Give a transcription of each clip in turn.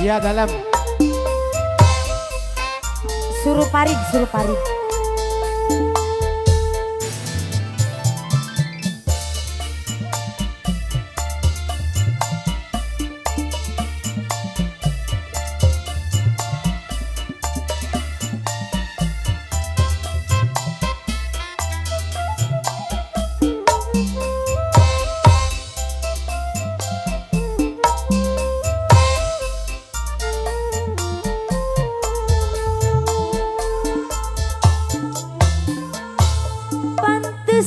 Iya dalam. Suruh parit, suruh parit.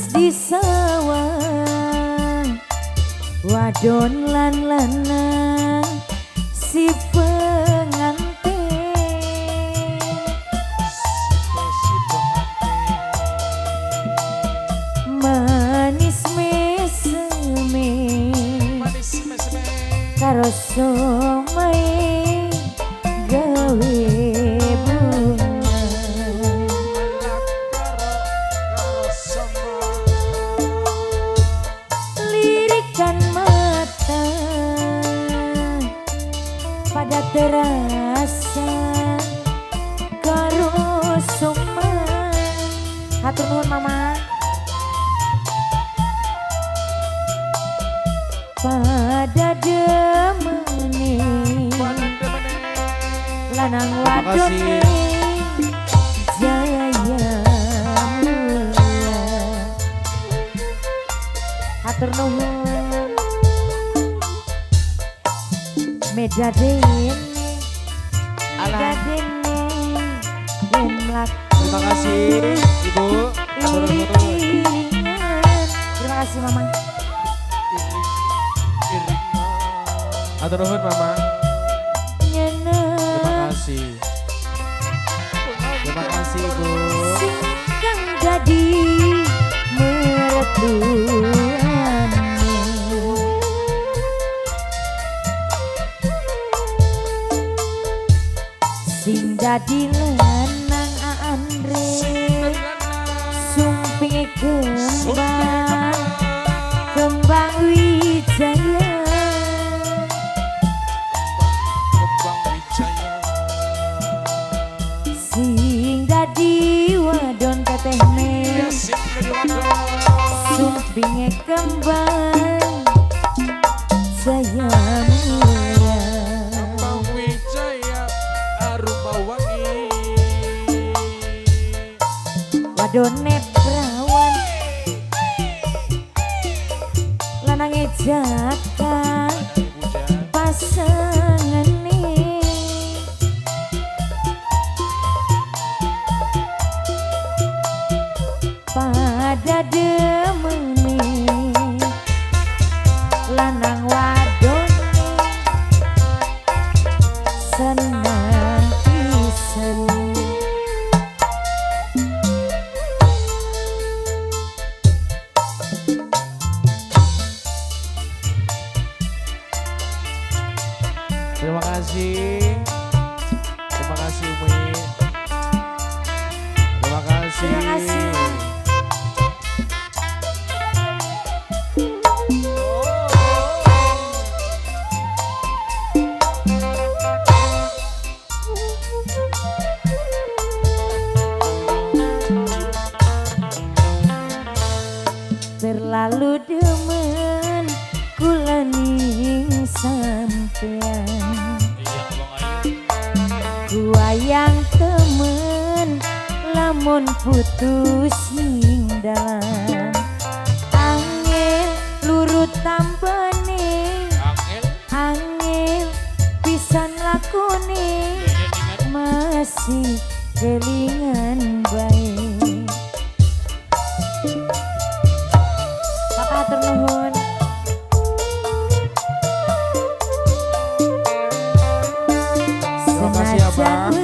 Di sawah wadon lan lanang si pengantin manis meseme karo somai gawe terasa karo soman. Hatur nuhun mama. Pada demene lanang wadone jaya mulia. Hatur nuhun. Meja dene terima kasih Ibu. Terima kasih Mama. Atur nuhun Mama. Terima kasih. Terima kasih Ibu. Singkang jadi mertuane sing dadi lanang Andre sumpinge kembang wijaya sing dadi wadon teteh me sumpinge kembang saya mulia wadone prawan lanange jaka pasangane pada demene lanang wadone senang pisan. Terima kasih. Terima kasih Umi. Terima kasih. Terima kasih. Terlalu demen kula ning sampean kuayang temen lamun putus ning dalan angel lurut tampane angel pisan lakune masih kelingan baik. Papa hatur nuhun. Terima kasih Abang.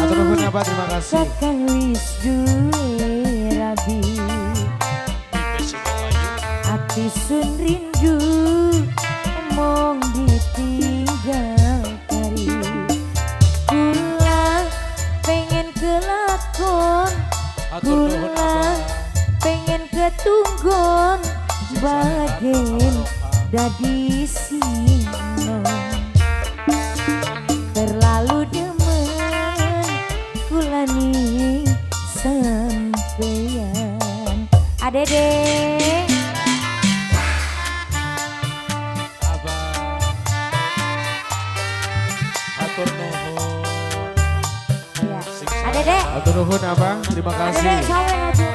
Hatur nuhun Abang, terima kasih. Kakang wis duwe rabi ati sun rindu mong ditinggal kari kula pengen kelakon kula pengen ketunggon bagen dadi sinom Dede. Abang. Atur nuhun. Ya. Dede. Atur nuhun abang, terima kasih. Dede, sawer aja.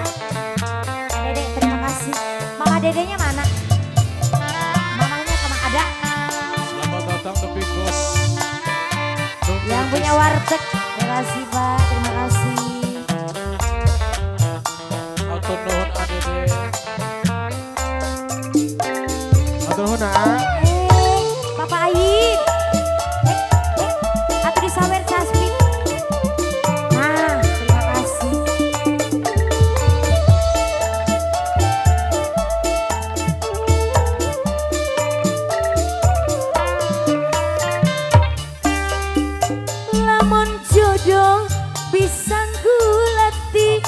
Dede, terima kasih. Mama dedenya mana? Mamanya kemana ada? Selamat datang The Big Boss. Yang punya warteg. Terima kasih Pak, terima kasih. Atur nuhun adede. Atur nuhun ah. Bapak Ayi. Atuh disawer Caspi. Nah, terima kasih. Lamun jodoh bisa gulati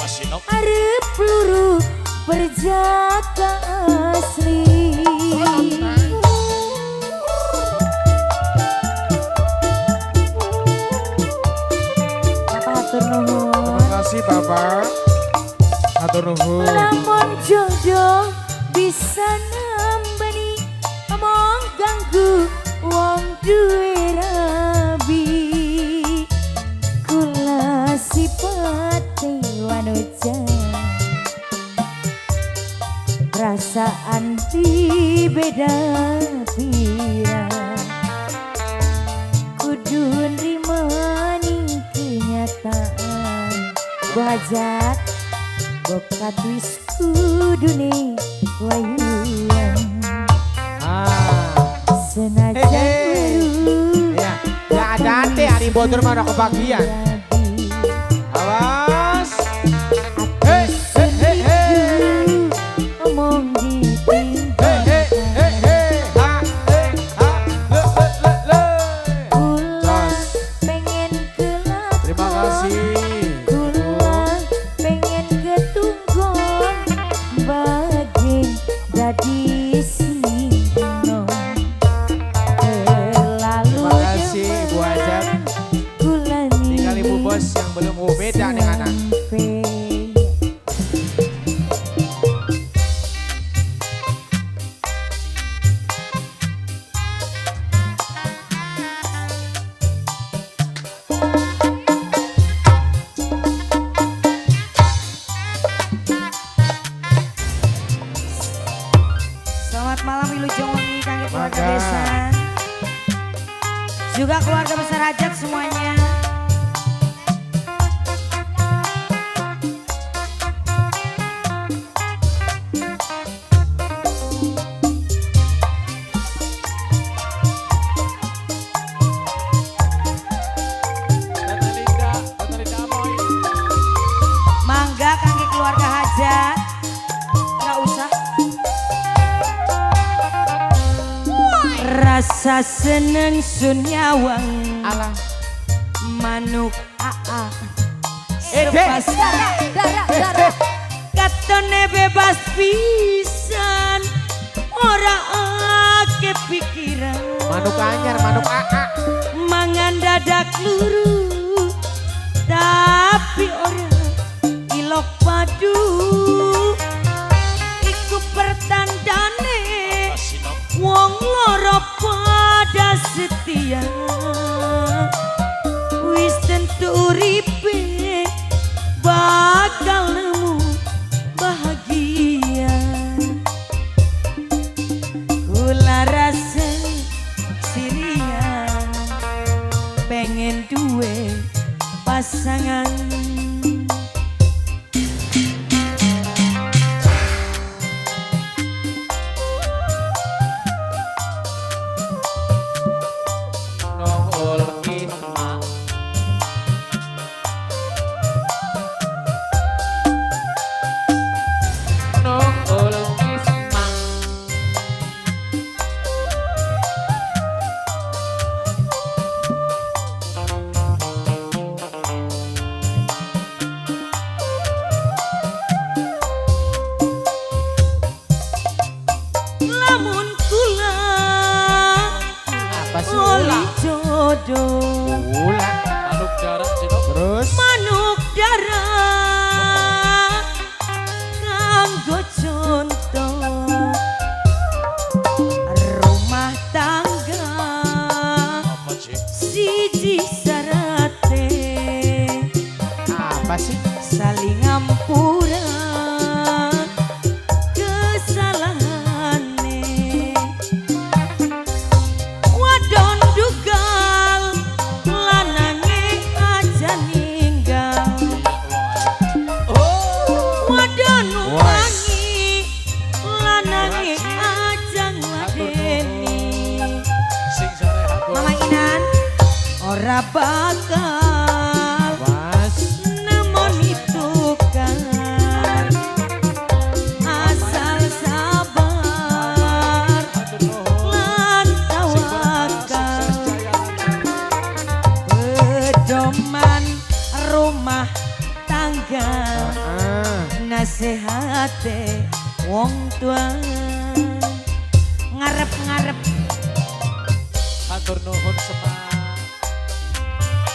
arep peluru berjaga asli. Bapak hatur nuhun. Terima kasih Bapak. Atur nuhun. Lamun jodoh bisa nambani omong ganggu wong duwe rabi. Kula sipate wanujan perasaan di beda pirang kudu nrimani kenyataan wajat bokat wis kudune wayuan senajan baru Ya, ya ada ante hari bodoh mana kebagian. Awas. Hei, hei, hei, hei. omong Hei, ditinggal hei, hei, hei. Ha, hei, ha, le, le. kula pengen kelak Terima kasih. kula pengen ketunggon bagian dadi sino terlalu Terima kasih, Ibu Ajat. kula Tinggal Ibu Bos yang belum beda dengan anak. Selamat malam Wilujeng Wengi kangge keluarga Mangga. besan. Juga keluarga besar Ajat semuanya. Tata Linda Amoy. Mangga kangge keluarga Hajat. Nggak usah. Rasa seneng sun nyawang Alah. manuk aa. Dek. Darah. Katone bebas pisan. Ora ake pikiran. Manuk anyar, manuk AA. Mangan dadak luru tapi ora ilok padu iku pertandane wong loro pada setia wis tentu uripe bakal nemu bahagia kula rasa siria pengen duwe pasangan Nongol Isma. Nongol Isma. lamun kula Apa sih oli ulah? jodoh Ulah. Manuk darah Cino. Terus. manuk darah kanggo Rabakal nemoni tukang asal sabar lan tawakal pedoman rumah tangga nasihate wong tua ngarep-ngarep Hatur nuhun semua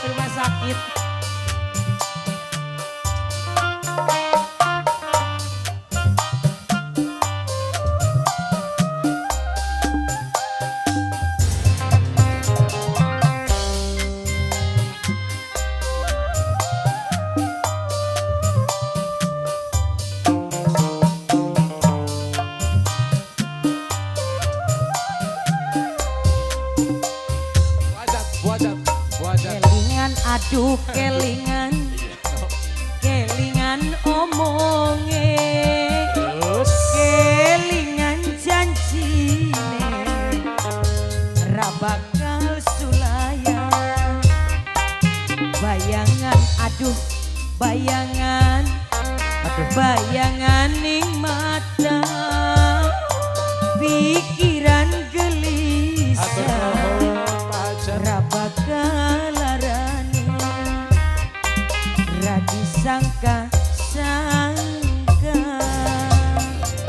rumah sakit. Buajat. Kelingan aduh kelingan omonge kelingan janjine ra bakal sulaya bayangan aduh bayangan ning mata pikiran gelisah ra bakal larani ra disangka-sangka.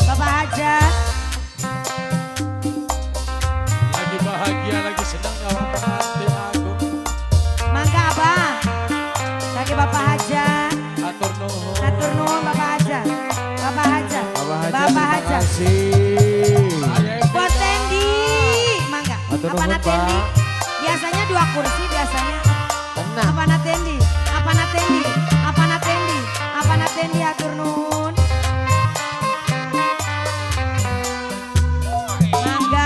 Bapak Hajat lagi bahagia lagi senang kawan pengantin aku mangga Abah lagi Bapak Hajat Hatur nuhun Bapak Hajat Bapak Hajat kasih buat Tendi mangga apa na Tendi biasanya 2 kursi biasanya apa na Tendi atur nuhun mangga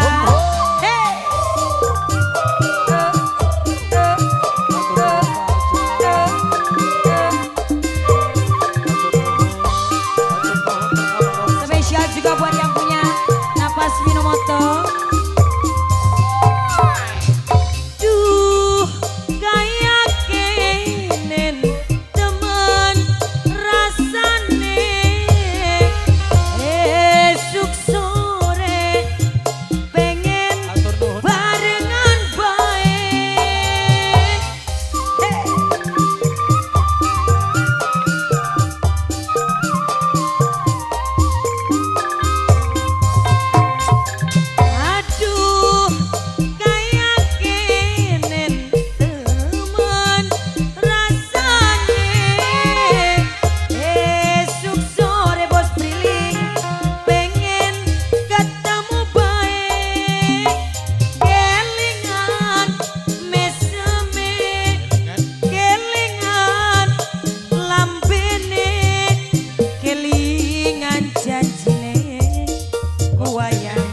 spesial juga buat yang punya napas Minomoto. Duh kayak kenen teman rasane esuk sore pengen barengan baik. Aduh kayak kenen teman rasane esuk sore bos Prilly pengen ketemu baik kelingan meseme kelingan lambene kelingan janjine kuwayang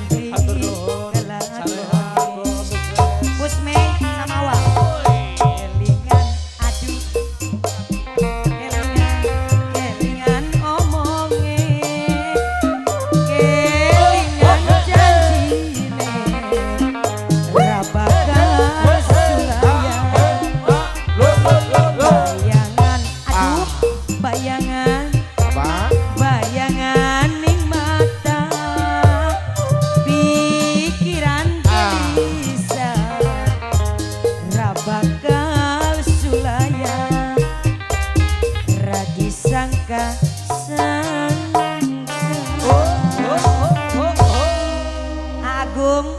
Pusme sama Wak kelingan aduh kelingan omonge kelingan janjine ra bakal sulaya bayangan aduh bayangan ning mata pikiran gelisah ra bakal sulaya ra disangka